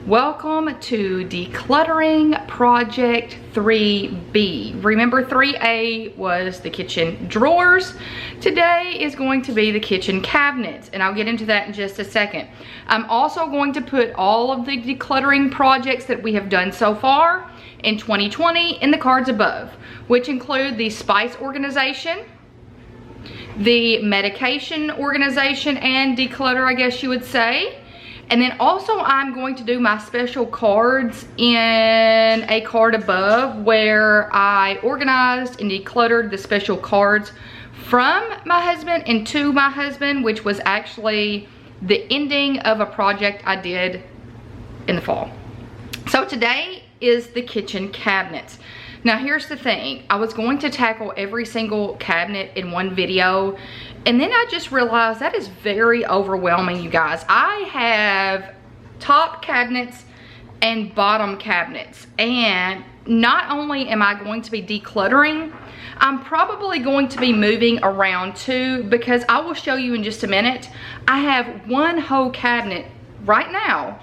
Welcome to Decluttering Project 3B. Remember 3A was the kitchen drawers. Today is going to be the kitchen cabinets, and I'll get into that in just a second. I'm also going to put all of the decluttering projects that we have done so far in 2020 in the cards above, which include the spice organization, the medication organization and declutter, I guess you would say. And then also I'm going to do my special cards in a card above where I organized and decluttered the special cards from my husband and to my husband, which was actually the ending of a project I did in the fall. So today is the kitchen cabinets. Now here's the thing, I was going to tackle every single cabinet in one video, and then I just realized that is very overwhelming, you guys. I have top cabinets and bottom cabinets, and not only am I going to be decluttering, I'm probably going to be moving around too, because I will show you in just a minute. I have one whole cabinet right now,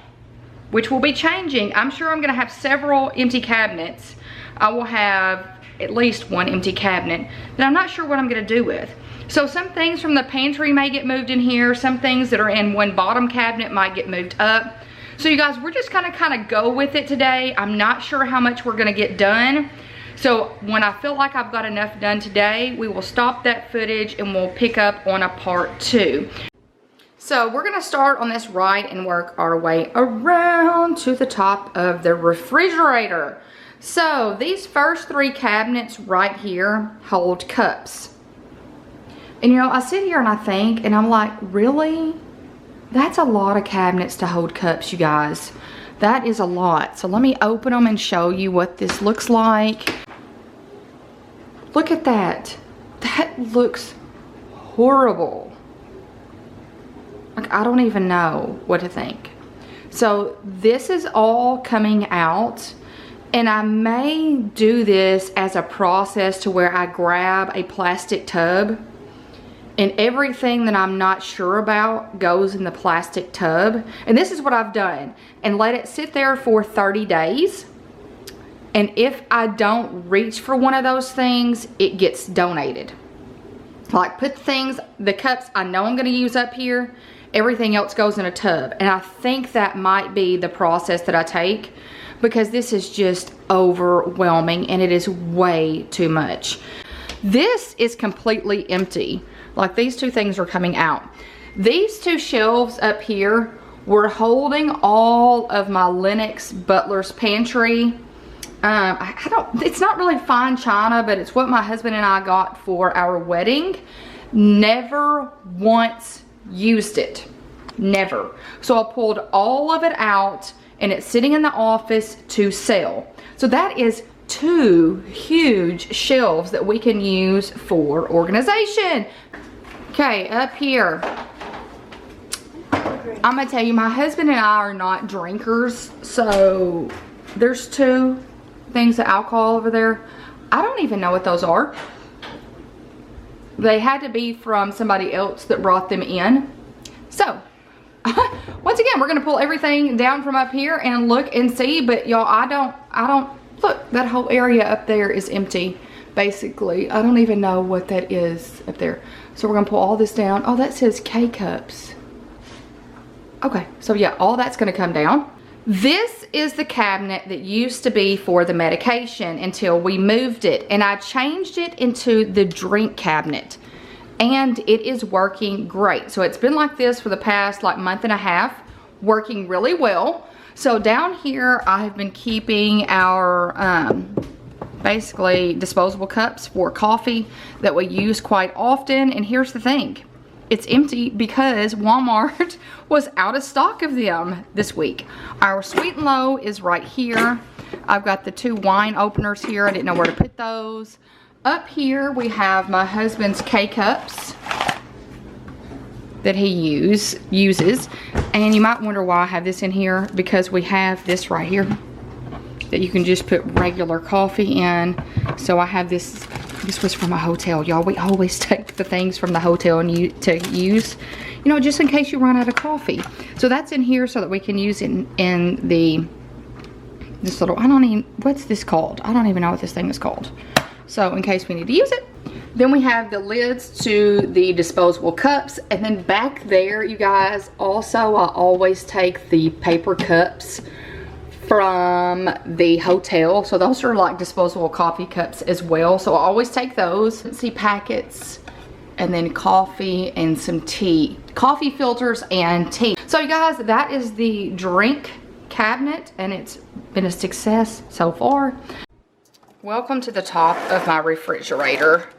which will be changing. I'm sure I'm gonna have several empty cabinets. I will have at least one empty cabinet that I'm not sure what I'm gonna do with. So some things from the pantry may get moved in here. Some things that are in one bottom cabinet might get moved up. So you guys, we're just gonna kind of go with it today. I'm not sure how much we're gonna get done. So when I feel like I've got enough done today, we will stop that footage and we'll pick up on a part 2. So we're gonna start on this right and work our way around to the top of the refrigerator. So these first 3 cabinets right here hold cups. And you know, I sit here and I think, and I'm like, really? That's a lot of cabinets to hold cups, you guys. That is a lot. So let me open them and show you what this looks like. Look at that. That looks horrible. Like, I don't even know what to think. So this is all coming out. And I may do this as a process to where I grab a plastic tub and everything that I'm not sure about goes in the plastic tub. And this is what I've done. And let it sit there for 30 days. And if I don't reach for one of those things, it gets donated. Like, put things, the cups I know I'm gonna use up here, everything else goes in a tub. And I think that might be the process that I take, because this is just overwhelming and it is way too much. This is completely empty. Like, these 2 things are coming out. These 2 shelves up here were holding all of my Lennox Butler's Pantry. It's not really fine china, but it's what my husband and I got for our wedding. Never once used it. Never. So I pulled all of it out and it's sitting in the office to sell. So that is 2 huge shelves that we can use for organization. Okay, up here. I'm gonna tell you, my husband and I are not drinkers, so there's 2 things of alcohol over there. I don't even know what those are. They had to be from somebody else that brought them in. So, once again, we're gonna pull everything down from up here and look and see, but y'all, I don't, look, that whole area up there is empty, basically. I don't even know what that is up there. So we're gonna pull all this down. Oh, that says K-cups. Okay, so yeah, all that's gonna come down. This is the cabinet that used to be for the medication until we moved it, and I changed it into the drink cabinet. And it is working great. So it's been like this for the past like month and a half, working really well. So down here I have been keeping our basically disposable cups for coffee that we use quite often. And here's the thing, it's empty because Walmart was out of stock of them this week. Our Sweet and Low is right here. I've got the 2 wine openers here. I didn't know where to put those. Up here we have my husband's K-cups that he uses. And you might wonder why I have this in here, because we have this right here that you can just put regular coffee in. So I have this was from a hotel, y'all. We always take the things from the hotel and to use. you know, just in case you run out of coffee. So that's in here so that we can use it in this little, I don't even, what's this called? I don't even know what this thing is called. So in case we need to use it. Then we have the lids to the disposable cups. And then back there, you guys, also I always take the paper cups from the hotel. So those are like disposable coffee cups as well. So I always take those. See, packets, and then coffee and some tea. Coffee filters and tea. So you guys, that is the drink cabinet, and it's been a success so far. Welcome to the top of my refrigerator.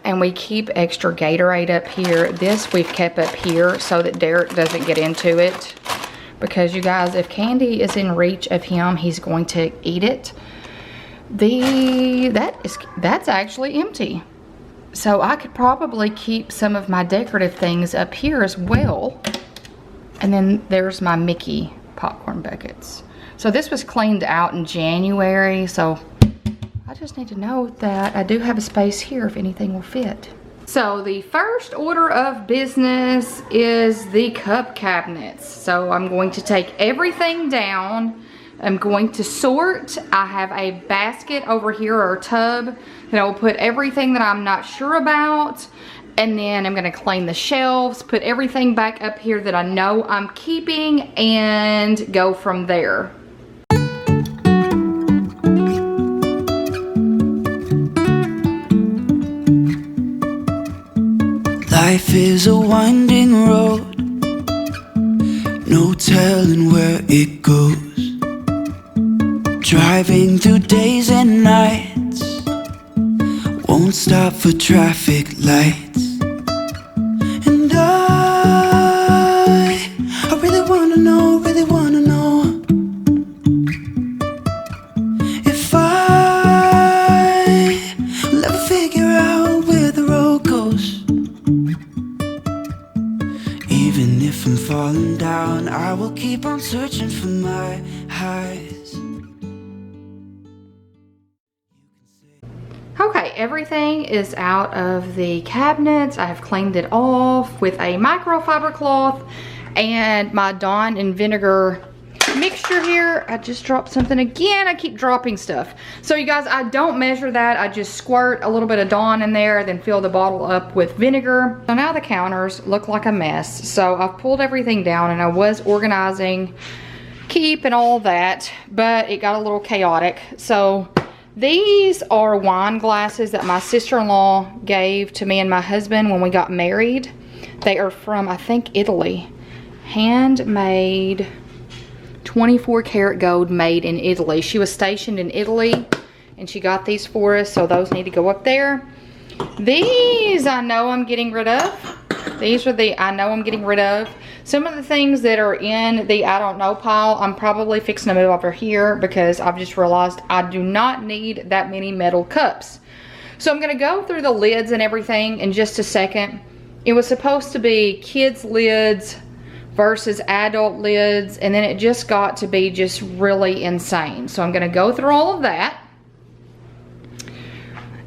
And we keep extra Gatorade up here. This we've kept up here so that Derek doesn't get into it. Because you guys, if candy is in reach of him, he's going to eat it. That's actually empty. So I could probably keep some of my decorative things up here as well. And then there's my Mickey popcorn buckets. So this was cleaned out in January, so I just need to know that I do have a space here if anything will fit. So the first order of business is the cup cabinets. So I'm going to take everything down. I'm going to sort. I have a basket over here, or a tub, that I will put everything that I'm not sure about. And then I'm gonna clean the shelves, put everything back up here that I know I'm keeping, and go from there. Life is a winding road, no telling where it goes. Driving through days and nights, won't stop for traffic lights. And I really wanna know if I'll ever figure out where the road goes. Even if I'm falling down, I will keep on searching for my highs. Okay, everything is out of the cabinets. I have cleaned it off with a microfiber cloth and my Dawn and vinegar mixture here. I just dropped something again. I keep dropping stuff. So you guys, I don't measure that. I just squirt a little bit of Dawn in there, then fill the bottle up with vinegar. So now the counters look like a mess. So I've pulled everything down, and I was organizing, keep and all that, but it got a little chaotic. So these are wine glasses that my sister-in-law gave to me and my husband when we got married. They are from, I think, Italy. Handmade, 24 karat gold, made in Italy. She was stationed in Italy and she got these for us, so those need to go up there. These I know I'm getting rid of. These are the I know I'm getting rid of. Some of the things that are in the I don't know pile, I'm probably fixing to move over here because I've just realized I do not need that many metal cups. So I'm gonna go through the lids and everything in just a second. It was supposed to be kids lids versus adult lids, and then it just got to be just really insane. So I'm gonna go through all of that.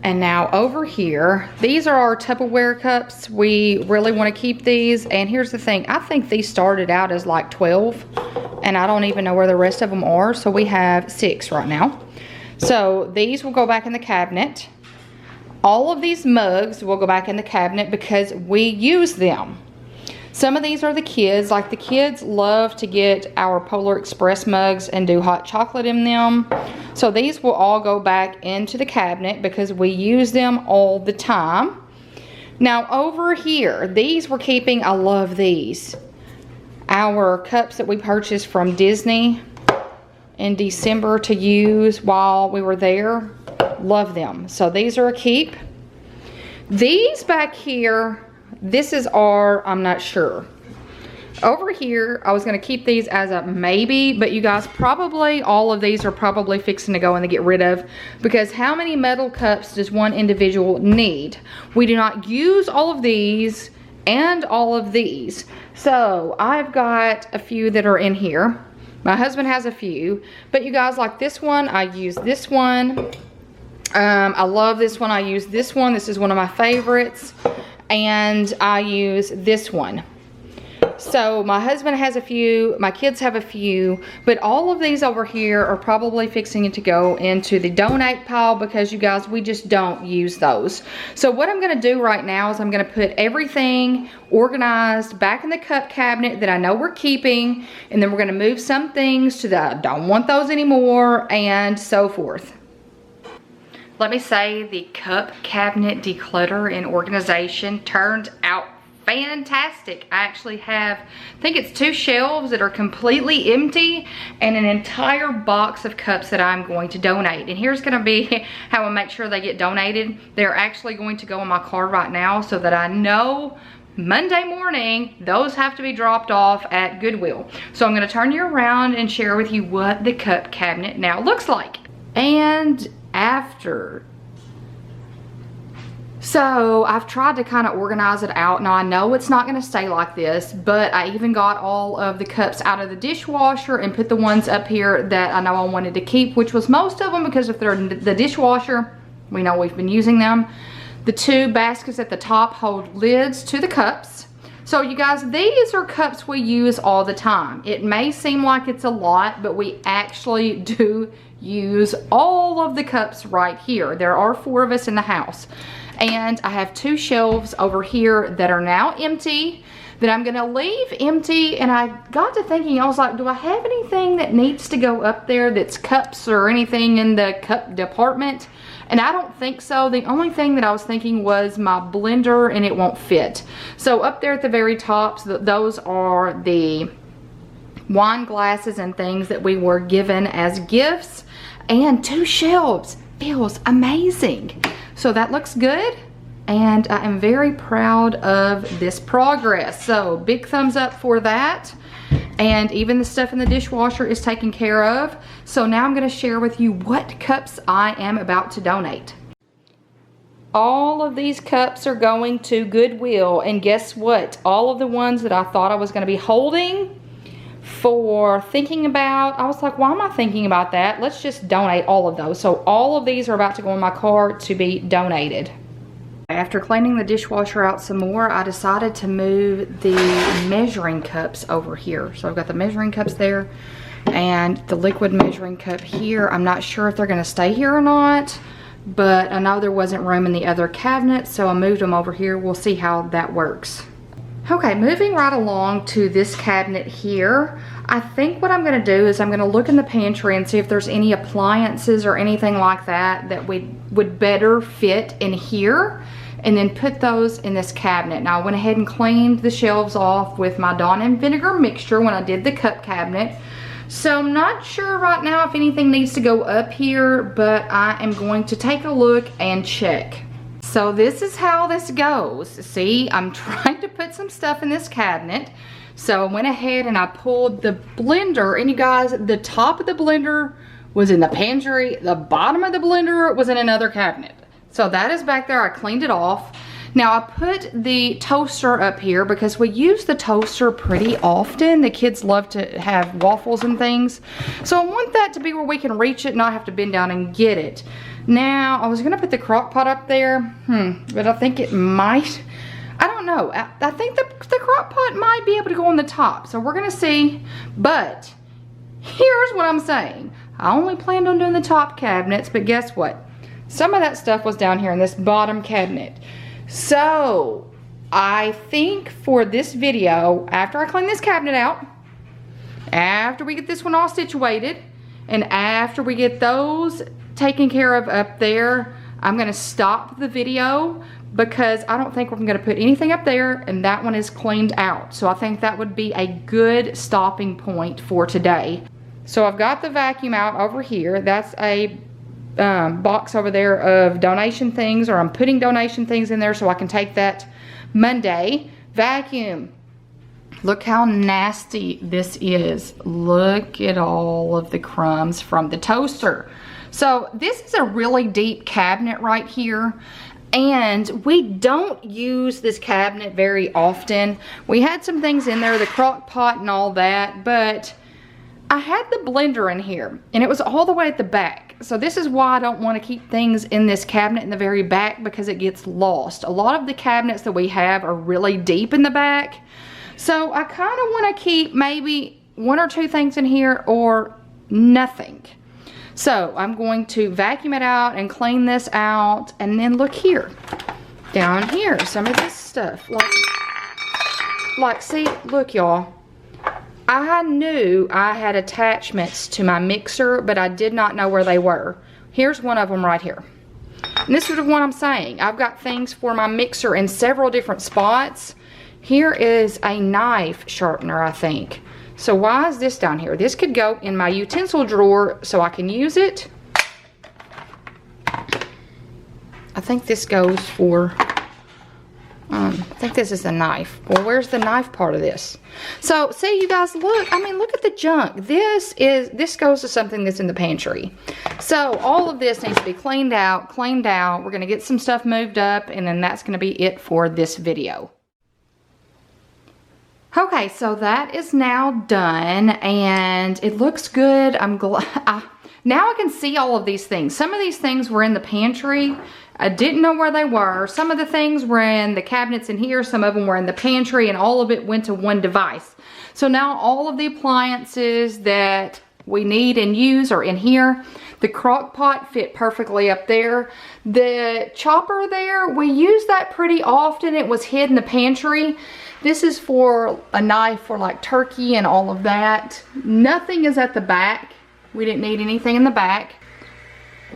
And now over here, these are our Tupperware cups. We really want to keep these. And here's the thing, I think these started out as like 12, and I don't even know where the rest of them are. So we have 6 right now. So these will go back in the cabinet. All of these mugs will go back in the cabinet because we use them. Some of these are the kids. Like the kids love to get our Polar Express mugs and do hot chocolate in them. So these will all go back into the cabinet because we use them all the time. Now over here, these we're keeping. I love these. Our cups that we purchased from Disney in December to use while we were there. Love them. So these are a keep. These back here, this is our, I'm not sure. Over here, I was going to keep these as a maybe, but you guys, probably all of these are probably fixing to go and to get rid of, because how many metal cups does one individual need? We do not use all of these and all of these. So I've got a few that are in here. My husband has a few, but you guys, like this one, I use this one. I love this one. I use this one. This is one of my favorites. And I use this one. So my husband has a few, my kids have a few, but all of these over here are probably fixing to go into the donate pile because you guys, we just don't use those. So what I'm gonna do right now is I'm gonna put everything organized back in the cup cabinet that I know we're keeping, and then we're gonna move some things to the I don't want those anymore, and so forth. Let me say the cup cabinet declutter and organization turned out fantastic. I actually have, I think it's 2 shelves that are completely empty and an entire box of cups that I'm going to donate. And here's gonna be how I make sure they get donated. They're actually going to go on my card right now so that I know Monday morning those have to be dropped off at Goodwill. So I'm gonna turn you around and share with you what the cup cabinet now looks like. And after. So I've tried to kind of organize it out. Now I know it's not going to stay like this, but I even got all of the cups out of the dishwasher and put the ones up here that I know I wanted to keep, which was most of them, because if they're in the dishwasher, we know we've been using them. The 2 baskets at the top hold lids to the cups. So you guys, these are cups we use all the time. It may seem like it's a lot, but we actually do use all of the cups right here. There are 4 of us in the house. And I have 2 shelves over here that are now empty that I'm gonna leave empty. And I got to thinking, I was like, do I have anything that needs to go up there that's cups or anything in the cup department? And I don't think so. The only thing that I was thinking was my blender, and it won't fit. So up there at the very top, those are the wine glasses and things that we were given as gifts. And 2 shelves feels amazing. So that looks good, and I am very proud of this progress. So big thumbs up for that. And even the stuff in the dishwasher is taken care of. So now I'm going to share with you what cups I am about to donate. All of these cups are going to Goodwill, and guess what? All of the ones that I thought I was going to be holding for thinking about, I was like, why am I thinking about that? Let's just donate all of those. So all of these are about to go in my cart to be donated. After cleaning the dishwasher out some more, I decided to move the measuring cups over here. So I've got the measuring cups there and the liquid measuring cup here. I'm not sure if they're gonna stay here or not, but I know there wasn't room in the other cabinet, so I moved them over here. We'll see how that works. Okay, moving right along to this cabinet here, I think what I'm going to do is I'm going to look in the pantry and see if there's any appliances or anything like that that would better fit in here, and then put those in this cabinet. Now I went ahead and cleaned the shelves off with my Dawn and vinegar mixture when I did the cup cabinet. So I'm not sure right now if anything needs to go up here, but I am going to take a look and check. So this is how this goes. See, I'm trying to put some stuff in this cabinet. So I went ahead and I pulled the blender, and you guys, the top of the blender was in the pantry, the bottom of the blender was in another cabinet. So that is back there. I cleaned it off. Now I put the toaster up here because we use the toaster pretty often. The kids love to have waffles and things. So I want that to be where we can reach it and not have to bend down and get it. Now I was gonna put the crock pot up there, but I think it might, I don't know. I think the crock pot might be able to go on the top. So we're gonna see, but here's what I'm saying. I only planned on doing the top cabinets, but guess what? Some of that stuff was down here in this bottom cabinet. So I think for this video, after I clean this cabinet out, after we get this one all situated, and after we get those taken care of up there, I'm gonna stop the video because I don't think we're gonna put anything up there, and that one is cleaned out. So I think that would be a good stopping point for today. So I've got the vacuum out over here. That's a box over there of donation things, or I'm putting donation things in there so I can take that Monday. Vacuum. Look how nasty this is. Look at all of the crumbs from the toaster. So this is a really deep cabinet right here, and we don't use this cabinet very often. We had some things in there, the crock pot and all that, but I had the blender in here and it was all the way at the back. So this is why I don't want to keep things in this cabinet in the very back, because it gets lost. A lot of the cabinets that we have are really deep in the back. So I kind of want to keep maybe 1 or 2 things in here or nothing. So I'm going to vacuum it out and clean this out. And then look here, down here, some of this stuff. Like see, look y'all. I knew I had attachments to my mixer, but I did not know where they were. Here's one of them right here. And this is what I'm saying. I've got things for my mixer in several different spots. Here is a knife sharpener, I think. So why is this down here? This could go in my utensil drawer so I can use it. I think this goes for, I think this is the knife. Well, where's the knife part of this? So see, you guys, look, I mean, look at the junk. This goes to something that's in the pantry. So all of this needs to be cleaned out. We're gonna get some stuff moved up, and then that's gonna be it for this video. Okay, so that is now done, and it looks good. I'm glad. Now I can see all of these things. Some of these things were in the pantry. I didn't know where they were. Some of the things were in the cabinets in here. Some of them were in the pantry, and all of it went to one device. So now all of the appliances that we need and use are in here. The crock pot fit perfectly up there. The chopper there, we use that pretty often. It was hid in the pantry. This is for a knife for like turkey and all of that. Nothing is at the back. We didn't need anything in the back.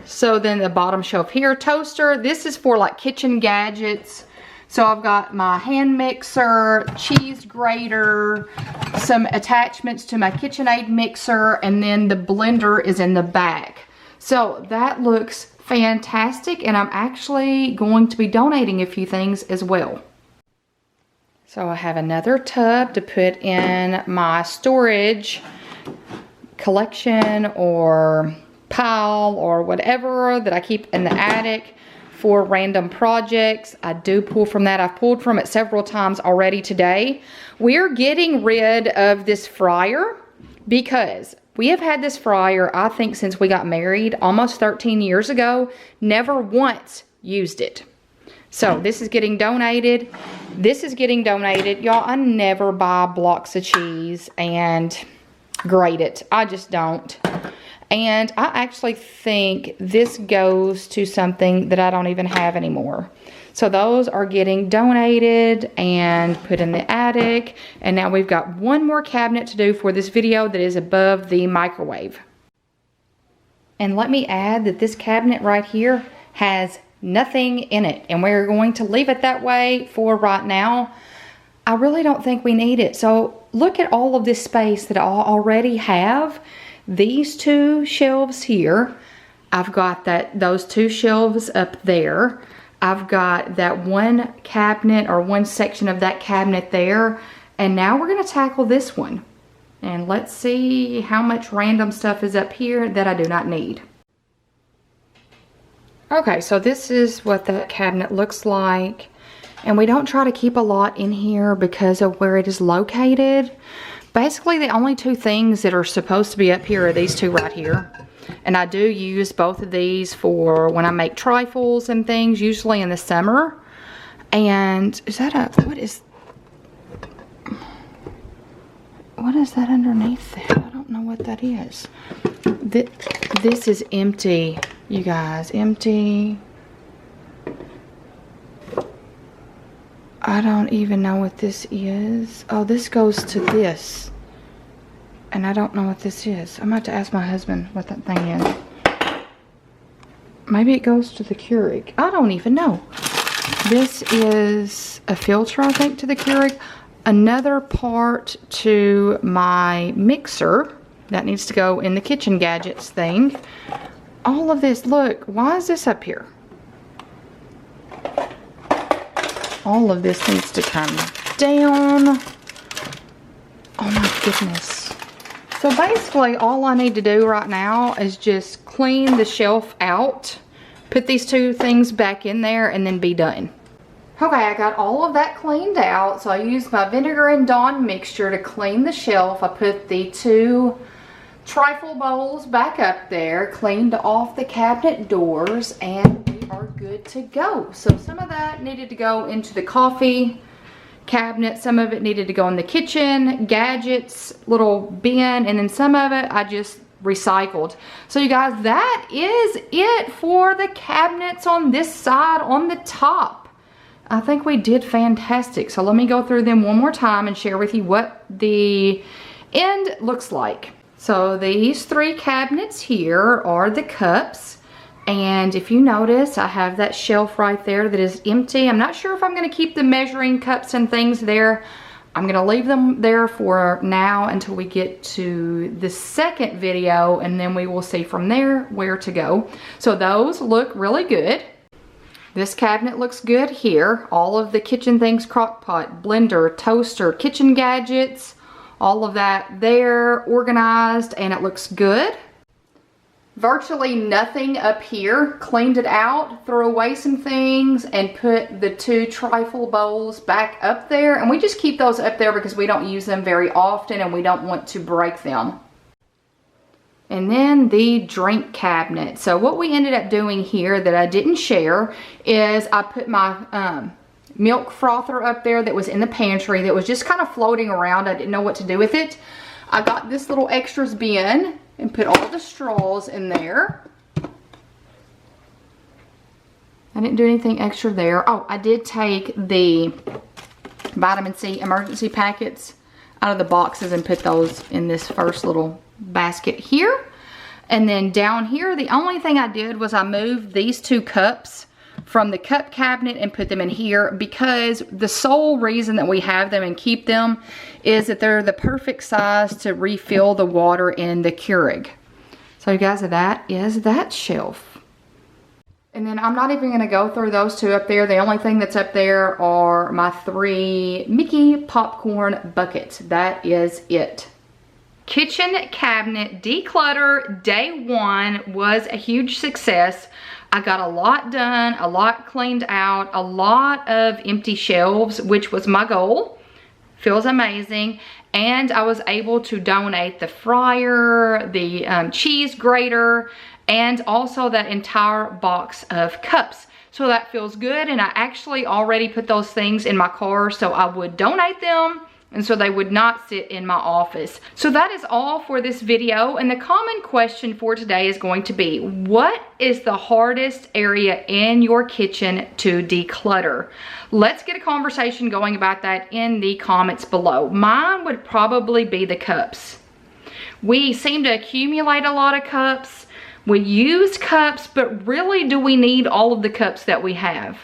So then the bottom shelf here, toaster. This is for like kitchen gadgets. So I've got my hand mixer, cheese grater, some attachments to my KitchenAid mixer, and then the blender is in the back. So that looks fantastic, and I'm actually going to be donating a few things as well. So I have another tub to put in my storage collection or pile or whatever that I keep in the attic for random projects. I do pull from that. I've pulled from it several times already today. We're getting rid of this fryer because we have had this fryer, I think, since we got married almost 13 years ago. Never once used it. So this is getting donated. This is getting donated. Y'all, I never buy blocks of cheese and grate it. I just don't. And I actually think this goes to something that I don't even have anymore. So those are getting donated and put in the attic. And now we've got one more cabinet to do for this video that is above the microwave. And let me add that this cabinet right here has nothing in it. And we're going to leave it that way for right now. I really don't think we need it. So look at all of this space that I already have. These 2 shelves here. I've got those 2 shelves up there. I've got that one cabinet or one section of that cabinet there. And now we're going to tackle this one. And let's see how much random stuff is up here that I do not need. Okay, so this is what the cabinet looks like. And we don't try to keep a lot in here because of where it is located. Basically, the only 2 things that are supposed to be up here are these 2 right here. And I do use both of these for when I make trifles and things, usually in the summer. And is that what is that underneath there? I don't know what that is. This is empty, you guys, empty. I don't even know what this is. Oh, this goes to this. And I don't know what this is. I'm about to ask my husband what that thing is. Maybe it goes to the Keurig. I don't even know. This is a filter, I think, to the Keurig. Another part to my mixer. That needs to go in the kitchen gadgets thing. All of this, look, why is this up here? All of this needs to come down. Oh my goodness. So basically all I need to do right now is just clean the shelf out, put these 2 things back in there, and then be done. Okay, I got all of that cleaned out. So I used my vinegar and Dawn mixture to clean the shelf. I put the 2 trifle bowls back up there, cleaned off the cabinet doors, and we are good to go. So some of that needed to go into the coffee cabinet. Some of it needed to go in the kitchen, gadgets, little bin, and then some of it I just recycled. So you guys, that is it for the cabinets on this side on the top. I think we did fantastic. So let me go through them one more time and share with you what the end looks like. So these 3 cabinets here are the cups. And if you notice, I have that shelf right there that is empty. I'm not sure if I'm going to keep the measuring cups and things there. I'm going to leave them there for now until we get to the second video, and then we will see from there where to go. So those look really good. This cabinet looks good here. All of the kitchen things, crock pot, blender, toaster, kitchen gadgets, all of that there organized, and it looks good. Virtually nothing up here. Cleaned it out, threw away some things, and put the 2 trifle bowls back up there. And we just keep those up there because we don't use them very often and we don't want to break them. And then the drink cabinet. So what we ended up doing here that I didn't share is I put my milk frother up there that was in the pantry that was just kind of floating around. I didn't know what to do with it. I got this little extras bin and put all the straws in there. I didn't do anything extra there. Oh, I did take the vitamin C emergency packets out of the boxes and put those in this first little basket here. And then down here, the only thing I did was I moved these 2 cups from the cup cabinet and put them in here, because the sole reason that we have them and keep them is that they're the perfect size to refill the water in the Keurig. So you guys, that is that shelf. And then I'm not even going to go through those 2 up there. The only thing that's up there are my 3 Mickey popcorn buckets. That is it. Kitchen cabinet declutter day 1 was a huge success. I got a lot done, a lot cleaned out, a lot of empty shelves, which was my goal. Feels amazing. And I was able to donate the fryer, the cheese grater, and also that entire box of cups. So that feels good. And I actually already put those things in my car so I would donate them, and so they would not sit in my office. So that is all for this video. And the common question for today is going to be, what is the hardest area in your kitchen to declutter? Let's get a conversation going about that in the comments below. Mine would probably be the cups. We seem to accumulate a lot of cups. We use cups, but really, do we need all of the cups that we have?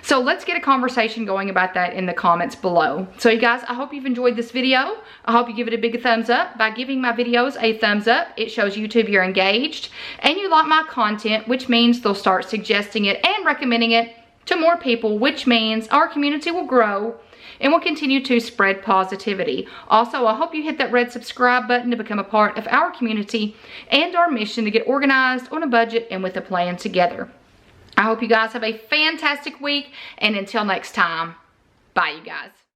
So let's get a conversation going about that in the comments below. So you guys, I hope you've enjoyed this video. I hope you give it a big thumbs up. By giving my videos a thumbs up, it shows YouTube you're engaged and you like my content, which means they'll start suggesting it and recommending it to more people, which means our community will grow and will continue to spread positivity. Also, I hope you hit that red subscribe button to become a part of our community and our mission to get organized on a budget and with a plan together. I hope you guys have a fantastic week, and until next time, bye you guys.